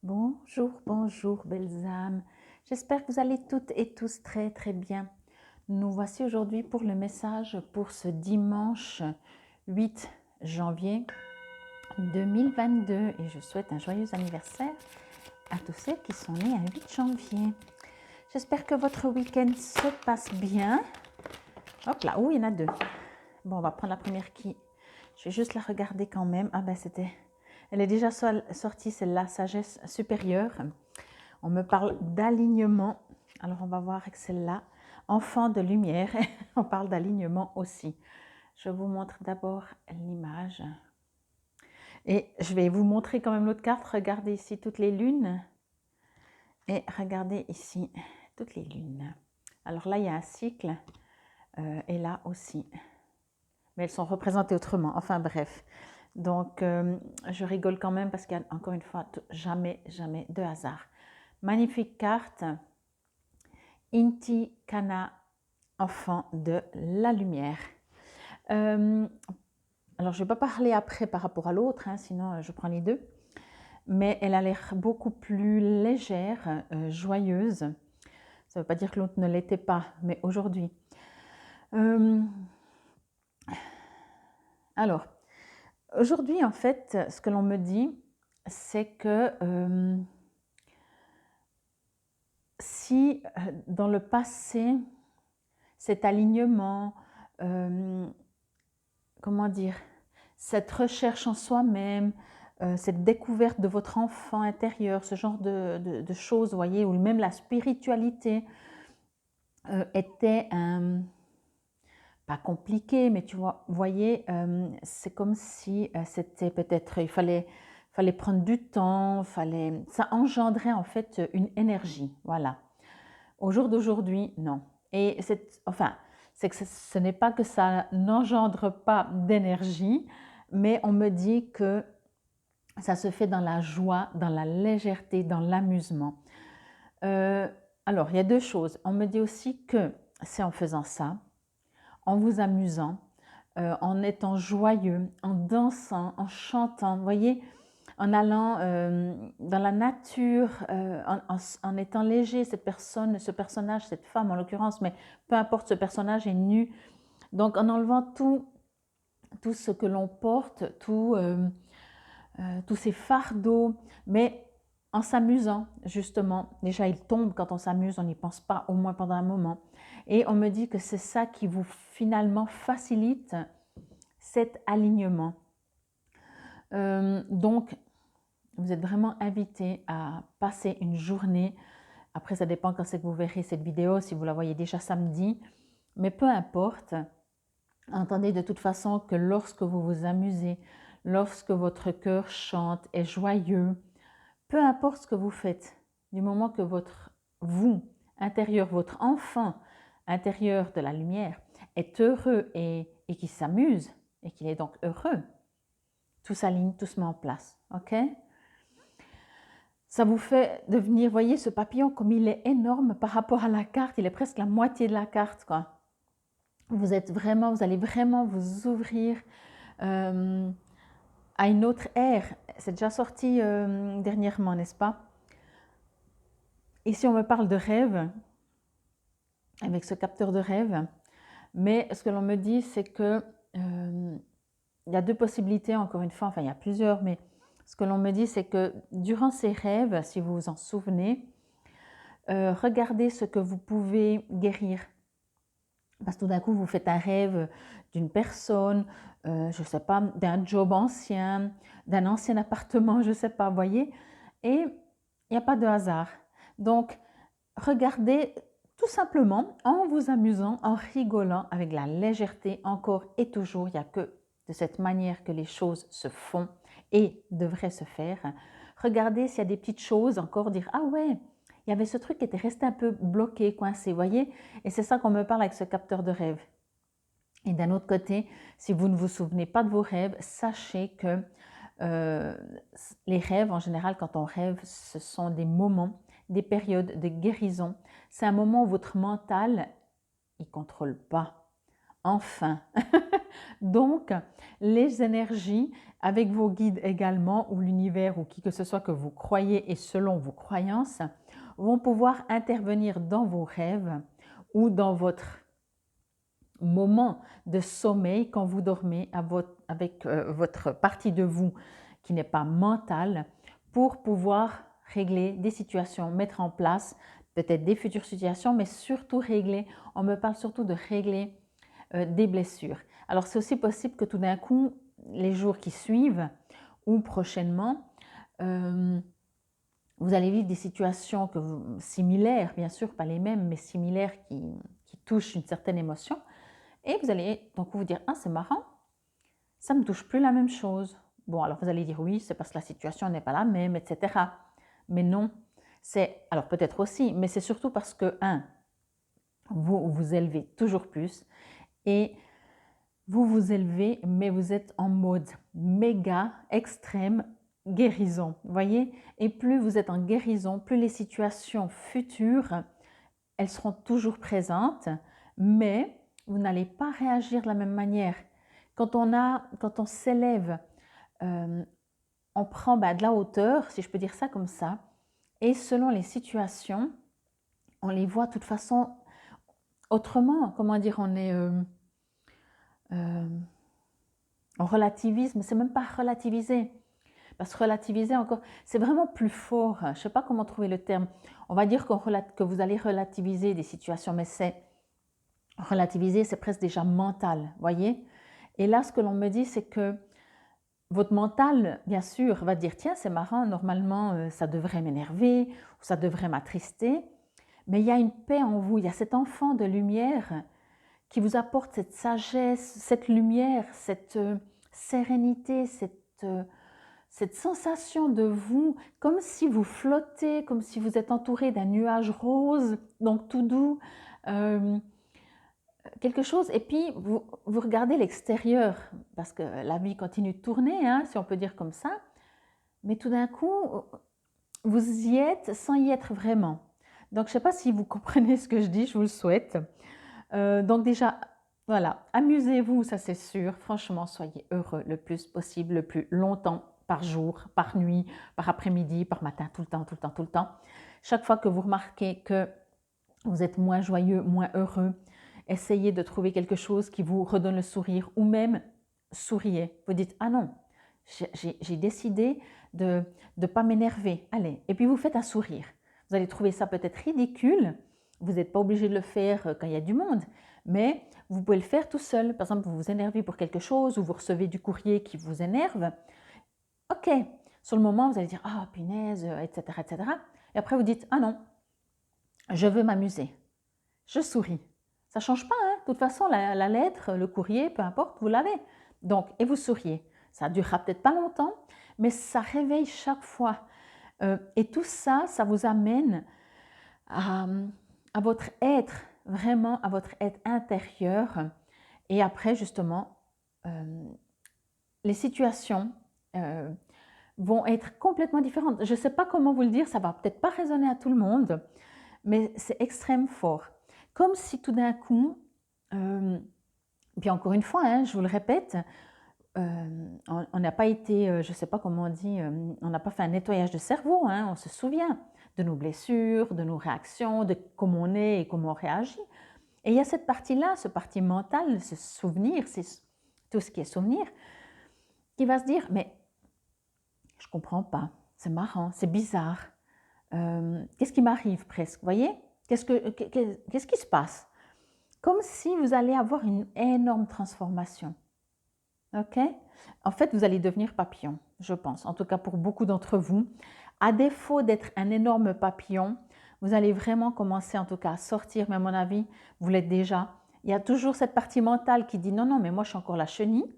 Bonjour, bonjour, belles âmes. J'espère que vous allez toutes et tous très très bien. Nous voici aujourd'hui pour le message pour ce dimanche 8 janvier 2022 et je souhaite un joyeux anniversaire à tous ceux qui sont nés un 8 janvier. J'espère que votre week-end se passe bien. Hop là, il y en a deux. Bon, on va prendre la première qui... Je vais juste la regarder quand même. Ah ben c'était... Elle est déjà sortie, celle-là, sagesse supérieure. On me parle d'alignement. Alors, on va voir avec celle-là. Enfant de lumière. On parle d'alignement aussi. Je vous montre d'abord l'image. Et je vais vous montrer quand même l'autre carte. Regardez ici toutes les lunes. Et regardez ici toutes les lunes. Alors là, il y a un cycle. Et là aussi. Mais elles sont représentées autrement. Enfin bref. Donc, je rigole quand même parce qu'il y a encore une fois jamais de hasard. Magnifique carte. Inti Kana, enfant de la lumière. Alors, je ne vais pas parler après par rapport à l'autre, sinon je prends les deux. Mais elle a l'air beaucoup plus légère, joyeuse. Ça ne veut pas dire que l'autre ne l'était pas, mais aujourd'hui. Alors, aujourd'hui, en fait, ce que l'on me dit, c'est que si dans le passé, cet alignement, comment dire, cette recherche en soi-même, cette découverte de votre enfant intérieur, ce genre de choses, vous voyez, ou même la spiritualité était pas compliqué, mais tu vois, voyez, c'est comme si c'était peut-être, il fallait prendre du temps, ça engendrait en fait une énergie, voilà. Au jour d'aujourd'hui, non. Et c'est que ce n'est pas que ça n'engendre pas d'énergie, mais on me dit que ça se fait dans la joie, dans la légèreté, dans l'amusement. Alors, il y a deux choses. On me dit aussi que c'est en faisant ça, en vous amusant, en étant joyeux, en dansant, en chantant, vous voyez, en allant dans la nature, en étant léger, cette personne, ce personnage, cette femme en l'occurrence, mais peu importe, ce personnage est nu. Donc en enlevant tout ce que l'on porte, tous ces fardeaux, mais en s'amusant justement. Déjà, il tombe quand on s'amuse, on n'y pense pas, au moins pendant un moment. Et on me dit que c'est ça qui vous finalement facilite cet alignement. Donc, vous êtes vraiment invité à passer une journée. Après, ça dépend quand c'est que vous verrez cette vidéo, si vous la voyez déjà samedi. Mais peu importe, entendez de toute façon que lorsque vous vous amusez, lorsque votre cœur chante, est joyeux, peu importe ce que vous faites, du moment que votre vous intérieur, votre enfant intérieur de la lumière est heureux et qui s'amuse et qu'il est donc heureux, tout s'aligne, tout se met en place. Ok? Ça vous fait devenir, voyez ce papillon comme il est énorme par rapport à la carte, il est presque la moitié de la carte, quoi. Vous allez vraiment vous ouvrir à une autre ère. C'est déjà sorti dernièrement, n'est-ce pas? Ici, on me parle de rêve, avec ce capteur de rêve, mais ce que l'on me dit, c'est que il y a deux possibilités, encore une fois, enfin il y a plusieurs, mais ce que l'on me dit, c'est que durant ces rêves, si vous vous en souvenez, regardez ce que vous pouvez guérir. Parce que tout d'un coup, vous faites un rêve d'une personne, je ne sais pas, d'un job ancien, d'un ancien appartement, je ne sais pas, vous voyez. Et il n'y a pas de hasard. Donc, regardez tout simplement en vous amusant, en rigolant avec la légèreté encore et toujours. Il n'y a que de cette manière que les choses se font et devraient se faire. Regardez s'il y a des petites choses encore, dire « Ah ouais, il y avait ce truc qui était resté un peu bloqué, coincé, voyez ?» Et c'est ça qu'on me parle avec ce capteur de rêve. Et d'un autre côté, si vous ne vous souvenez pas de vos rêves, sachez que les rêves, en général, quand on rêve, ce sont des moments, des périodes de guérison. C'est un moment où votre mental, il ne contrôle pas. Enfin. Donc, les énergies, avec vos guides également, ou l'univers, ou qui que ce soit que vous croyez et selon vos croyances, vont pouvoir intervenir dans vos rêves ou dans votre moment de sommeil quand vous dormez avec votre partie de vous qui n'est pas mentale pour pouvoir régler des situations, mettre en place peut-être des futures situations, mais surtout régler, on me parle surtout de régler des blessures. Alors c'est aussi possible que tout d'un coup, les jours qui suivent ou prochainement, vous allez vivre des situations similaires, bien sûr, pas les mêmes, mais similaires qui touchent une certaine émotion. Et vous allez donc vous dire, ah c'est marrant, ça ne me touche plus la même chose. Bon, alors vous allez dire oui, c'est parce que la situation n'est pas la même, etc. Mais non, alors peut-être aussi, mais c'est surtout parce que, vous vous élevez toujours plus et vous vous élevez, mais vous êtes en mode méga, extrême, guérison, voyez. Et plus vous êtes en guérison, plus les situations futures, elles seront toujours présentes, mais vous n'allez pas réagir de la même manière. Quand on s'élève, on prend de la hauteur, si je peux dire ça comme ça, et selon les situations, on les voit de toute façon autrement. Comment dire, on relativise, mais c'est même pas relativiser. Parce que relativiser encore, c'est vraiment plus fort. Je ne sais pas comment trouver le terme. On va dire que vous allez relativiser des situations, mais relativiser, c'est presque déjà mental, voyez. Et là, ce que l'on me dit, c'est que votre mental, bien sûr, va dire, tiens, c'est marrant, normalement, ça devrait m'énerver, ou ça devrait m'attrister. Mais il y a une paix en vous, il y a cet enfant de lumière qui vous apporte cette sagesse, cette lumière, cette sérénité, cette sensation de vous, comme si vous flottez, comme si vous êtes entouré d'un nuage rose, donc tout doux, quelque chose. Et puis, vous regardez l'extérieur, parce que la vie continue de tourner, si on peut dire comme ça, mais tout d'un coup, vous y êtes sans y être vraiment. Donc, je ne sais pas si vous comprenez ce que je dis, je vous le souhaite. Donc déjà, voilà, amusez-vous, ça c'est sûr. Franchement, soyez heureux le plus possible, le plus longtemps par jour, par nuit, par après-midi, par matin, tout le temps, tout le temps, tout le temps. Chaque fois que vous remarquez que vous êtes moins joyeux, moins heureux, essayez de trouver quelque chose qui vous redonne le sourire ou même souriez. Vous dites, ah non, j'ai décidé de ne pas m'énerver. Allez, et puis vous faites un sourire. Vous allez trouver ça peut-être ridicule. Vous n'êtes pas obligé de le faire quand il y a du monde, mais vous pouvez le faire tout seul. Par exemple, vous vous énervez pour quelque chose ou vous recevez du courrier qui vous énerve. Ok, sur le moment, vous allez dire, ah, punaise, etc., etc. Et après, vous dites, ah non, je veux m'amuser. Je souris. Ça ne change pas, hein. De toute façon, la lettre, le courrier, peu importe, vous l'avez. Donc, et vous souriez. Ça ne durera peut-être pas longtemps, mais ça réveille chaque fois. Et tout ça, ça vous amène à votre être, vraiment à votre être intérieur. Et après, justement, les situations vont être complètement différentes. Je ne sais pas comment vous le dire, ça ne va peut-être pas résonner à tout le monde, mais c'est extrêmement fort. Comme si tout d'un coup, puis encore une fois, je vous le répète, on n'a pas été, je ne sais pas comment on dit, on n'a pas fait un nettoyage de cerveau, on se souvient de nos blessures, de nos réactions, de comment on est et comment on réagit. Et il y a cette partie-là, ce partie mentale, ce souvenir, c'est tout ce qui est souvenir, qui va se dire, mais je ne comprends pas, c'est marrant, c'est bizarre, qu'est-ce qui m'arrive presque, vous voyez? Qu'est-ce qui se passe? Comme si vous allez avoir une énorme transformation. Ok? En fait, vous allez devenir papillon, je pense. En tout cas, pour beaucoup d'entre vous. À défaut d'être un énorme papillon, vous allez vraiment commencer en tout cas à sortir, mais à mon avis, vous l'êtes déjà. Il y a toujours cette partie mentale qui dit non, non, mais moi je suis encore la chenille.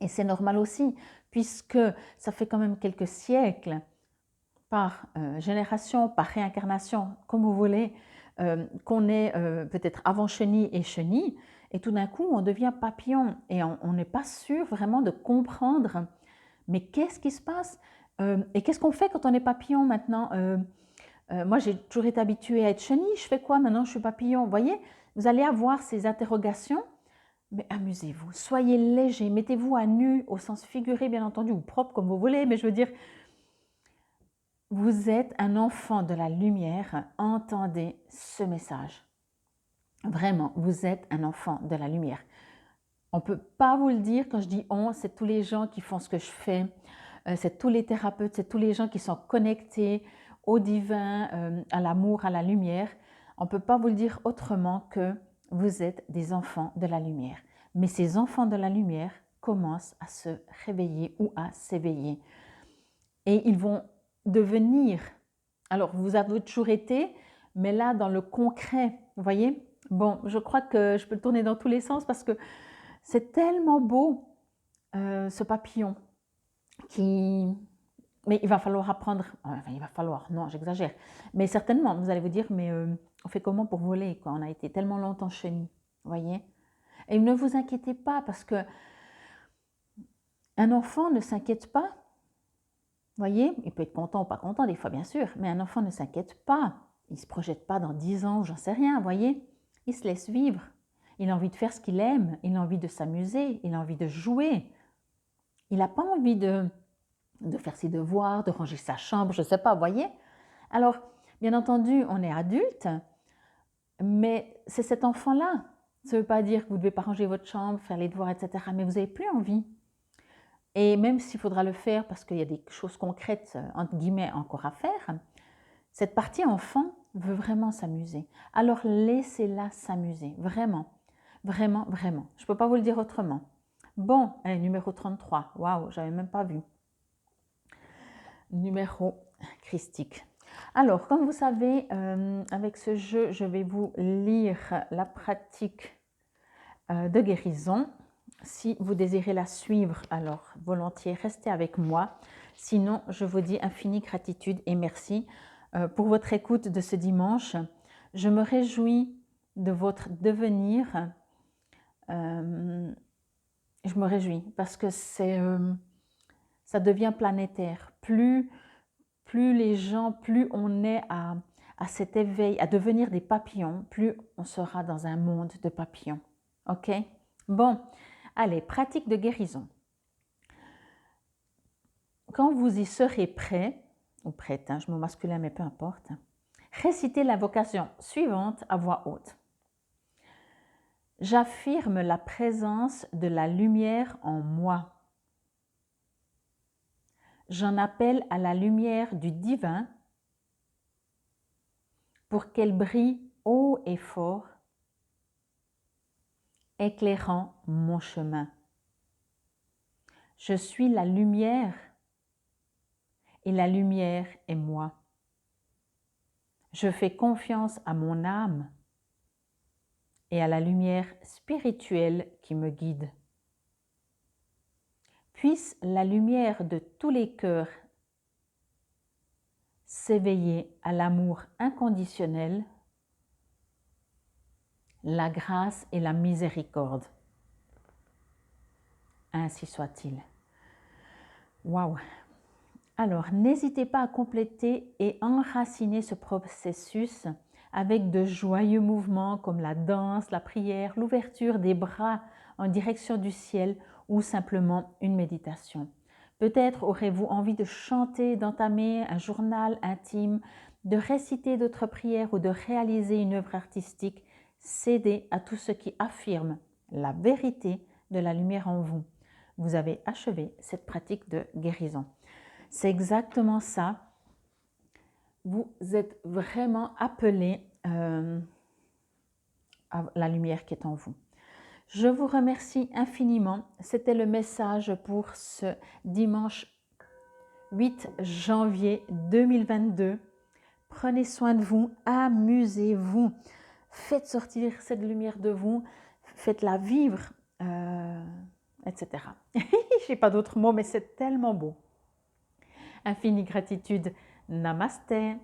Et c'est normal aussi, puisque ça fait quand même quelques siècles, par génération, par réincarnation, comme vous voulez, qu'on est peut-être avant chenille et chenille, et tout d'un coup on devient papillon et on n'est pas sûr vraiment de comprendre mais qu'est-ce qui se passe et qu'est-ce qu'on fait quand on est papillon maintenant. Moi j'ai toujours été habituée à être chenille, je fais quoi maintenant, je suis papillon, vous voyez, vous allez avoir ces interrogations mais amusez-vous, soyez léger, mettez-vous à nu au sens figuré bien entendu, ou propre comme vous voulez, mais je veux dire, vous êtes un enfant de la lumière, entendez ce message. Vraiment, vous êtes un enfant de la lumière. On ne peut pas vous le dire, quand je dis on, c'est tous les gens qui font ce que je fais, c'est tous les thérapeutes, c'est tous les gens qui sont connectés au divin, à l'amour, à la lumière. On ne peut pas vous le dire autrement que vous êtes des enfants de la lumière. Mais ces enfants de la lumière commencent à se réveiller ou à s'éveiller. Et ils vont devenir, alors vous avez toujours été, mais là dans le concret, vous voyez. Bon, je crois que je peux le tourner dans tous les sens parce que c'est tellement beau, ce papillon, qui... Mais il va falloir apprendre, enfin il va falloir, non j'exagère, mais certainement vous allez vous dire, mais on fait comment pour voler quoi? On a été tellement longtemps chenilles, vous voyez. Et ne vous inquiétez pas parce que un enfant ne s'inquiète pas, vous voyez, il peut être content ou pas content des fois bien sûr, mais un enfant ne s'inquiète pas, il ne se projette pas dans 10 ans, j'en sais rien, vous voyez, il se laisse vivre, il a envie de faire ce qu'il aime, il a envie de s'amuser, il a envie de jouer, il n'a pas envie de faire ses devoirs, de ranger sa chambre, je ne sais pas, vous voyez. Alors, bien entendu, on est adulte, mais c'est cet enfant-là. Ça ne veut pas dire que vous ne devez pas ranger votre chambre, faire les devoirs, etc. Mais vous n'avez plus envie. Et même s'il faudra le faire parce qu'il y a des choses concrètes, entre guillemets, encore à faire, cette partie enfant veut vraiment s'amuser. Alors, laissez-la s'amuser, vraiment, vraiment, vraiment. Je ne peux pas vous le dire autrement. Bon, numéro 33, waouh, je n'avais même pas vu. Numéro christique. Alors, comme vous savez, avec ce jeu, je vais vous lire la pratique de guérison. Si vous désirez la suivre, alors volontiers, restez avec moi. Sinon, je vous dis infinie gratitude et merci pour votre écoute de ce dimanche. Je me réjouis de votre devenir. Je me réjouis parce que ça devient planétaire. Plus les gens, plus on est à cet éveil, à devenir des papillons, plus on sera dans un monde de papillons. Ok? Bon, allez, pratique de guérison. Quand vous y serez prêt, ou prête, je mets masculin mais peu importe, récitez l'invocation suivante à voix haute. J'affirme la présence de la lumière en moi. J'en appelle à la lumière du divin pour qu'elle brille haut et fort, éclairant mon chemin. Je suis la lumière et la lumière est moi. Je fais confiance à mon âme et à la lumière spirituelle qui me guide. Puisse la lumière de tous les cœurs s'éveiller à l'amour inconditionnel, la grâce et la miséricorde. Ainsi soit-il. Waouh! Alors, n'hésitez pas à compléter et enraciner ce processus avec de joyeux mouvements comme la danse, la prière, l'ouverture des bras en direction du ciel ou simplement une méditation. Peut-être aurez-vous envie de chanter, d'entamer un journal intime, de réciter d'autres prières ou de réaliser une œuvre artistique. Cédez à tout ce qui affirme la vérité de la lumière en vous. Vous avez achevé cette pratique de guérison. C'est exactement ça. Vous êtes vraiment appelé à la lumière qui est en vous. Je vous remercie infiniment. C'était le message pour ce dimanche 8 janvier 2022. Prenez soin de vous, amusez-vous, faites sortir cette lumière de vous, faites-la vivre, etc. Je n'ai pas d'autres mots, mais c'est tellement beau. Infinie gratitude. Namasté.